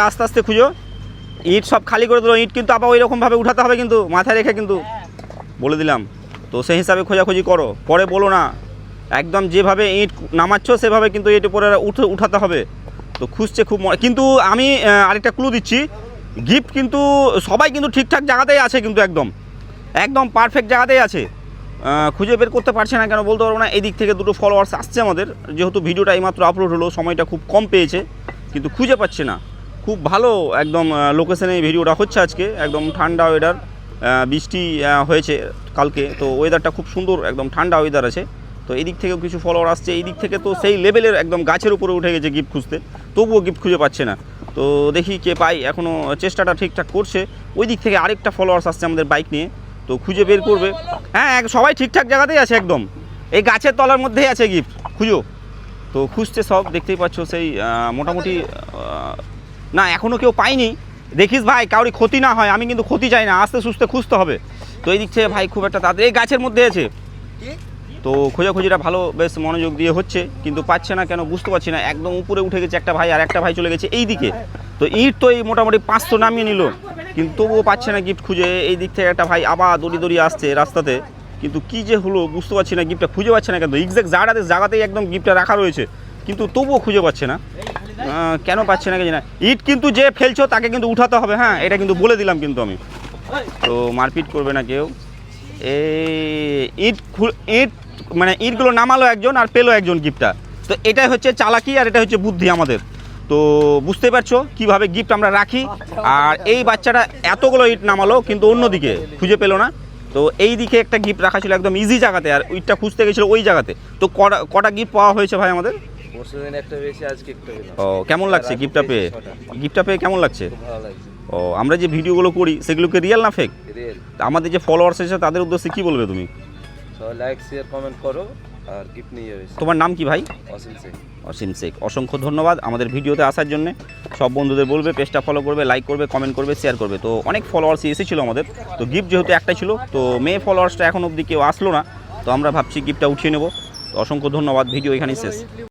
আস্তে আস্তে খুঁজো। ইট সব খালি করে দিল, ইট কিন্তু আবার ওই রকমভাবে উঠাতে হবে কিন্তু, মাথায় রেখে কিন্তু বলে দিলাম। তো সেই হিসাবে খোঁজাখুঁজি করো, পরে বলো না। একদম যেভাবে ইট নামাচ্ছ সেভাবে কিন্তু ইট উপরে উঠাতে হবে। তো খুঁজছে খুব, কিন্তু আমি আরেকটা ক্লু দিচ্ছি, গিফট কিন্তু সবাই কিন্তু ঠিকঠাক জায়গাতেই আছে, কিন্তু একদম একদম পারফেক্ট জায়গাতেই আছে। খুঁজে বের করতে পারছে না কেন বলতে পারবো না। এই দিক থেকে দুটো ফলোয়ার্স আসছে আমাদের, যেহেতু ভিডিওটা এইমাত্র আপলোড হলো, সময়টা খুব কম পেয়েছে, কিন্তু খুঁজে পাচ্ছে না। খুব ভালো একদম লোকেশনে এই ভিডিওটা হচ্ছে আজকে, একদম ঠান্ডা ওয়েদার, বৃষ্টি হয়েছে কালকে, তো ওয়েদারটা খুব সুন্দর, একদম ঠান্ডা ওয়েদার আছে। তো এই দিক থেকেও কিছু ফলোয়ার আসছে, এই দিক থেকে তো সেই লেভেলের একদম গাছের উপরে উঠে গেছে গিফট খুঁজতে, তবুও গিফট খুঁজে পাচ্ছে না। তো দেখি কে পাই, এখনও চেষ্টাটা ঠিকঠাক করছে। ওই দিক থেকে আরেকটা ফলোয়ার্স আসছে আমাদের বাইক নিয়ে, তো খুঁজে বের করবে। হ্যাঁ, সবাই ঠিকঠাক জায়গাতেই আছে, একদম এই গাছের তলার মধ্যেই আছে গিফট, খুঁজো। তো খুঁজছে সব, দেখতেই পাচ্ছ সেই মোটামুটি না এখনও কেউ পাইনি। দেখিস ভাই কাউরি ক্ষতি না হয়, আমি কিন্তু ক্ষতি চাই না, আস্তে সুস্তে খুঁজতে হবে। তো এই দিক থেকে ভাই খুব একটা তাড়াতাড়ি এই গাছের মধ্যে আছে, তো খোঁজাখুঁজিটা ভালো বেশ মনোযোগ দিয়ে হচ্ছে, কিন্তু পাচ্ছে না কেন বুঝতে পারছি না। একদম উপরে উঠে গেছে একটা ভাই, আর একটা ভাই চলে গেছে এই দিকে। তো ইট তো এই মোটামুটি 500 নামিয়ে নিল, কিন্তু তবুও পাচ্ছে না গিফট খুঁজে। এই দিক থেকে একটা ভাই আবার দড়িয়ে আসছে রাস্তাতে, কিন্তু কী যে হলো বুঝতে পারছি না, গিফটটা খুঁজে পাচ্ছে না। কিন্তু এক্সাক্ট জায়গাতেই একদম গিফটটা রাখা রয়েছে, কিন্তু তবুও খুঁজে পাচ্ছে না। কেন পাচ্ছে না কি না। ইট কিন্তু যে ফেলছো তাকে কিন্তু উঠাতে হবে, হ্যাঁ এটা কিন্তু বলে দিলাম কিন্তু আমি। তো মারপিট করবে না কেউ। এই ইট মানে ইটগুলো নামালো একজন আর পেলো একজন গিফটটা। তো এটাই হচ্ছে চালাকি, আর এটা হচ্ছে বুদ্ধি আমাদের। তো বুঝতে পারছো কীভাবে গিফট আমরা রাখি। আর এই বাচ্চাটা এতগুলো ইট নামালো, কিন্তু অন্যদিকে খুঁজে পেলো না। তো এই দিকে একটা গিফট রাখা ছিল একদম ইজি জায়গাতে, আর ইটটা খুঁজতে গেছিলো ওই জায়গাতে। তো কটা গিফট পাওয়া হয়েছে ভাই আমাদের? ও, কেমন লাগছে গিফটটা পেয়ে? গিফটটা পেয়ে কেমন লাগছে? ও, আমরা যে ভিডিওগুলো করি সেগুলোকে রিয়েল না ফেক? আমাদের যে ফলোয়ার্স আছে তাদের উদ্দেশ্যে কি বলবে তুমি? লাইক শেয়ার কমেন্ট করো আর গিফট নিয়ে যাবে। তোমার নাম কি ভাই? অসীম শেখ। অসীম শেখ, অসংখ্য ধন্যবাদ আমাদের ভিডিওতে আসার জন্য। সব বন্ধুদের বলবে পেজটা ফলো করবে, লাইক করবে, কমেন্ট করবে, শেয়ার করবে। তো অনেক ফলোয়ার্স এসেছিলো আমাদের, তো গিফট যেহেতু একটাই ছিল, তো মেয়ে ফলোয়ার্সটা এখন অবধি কেউ আসলো না, তো আমরা ভাবছি গিফটটা উঠিয়ে নেব। তো অসংখ্য ধন্যবাদ, ভিডিও এখানেই শেষ।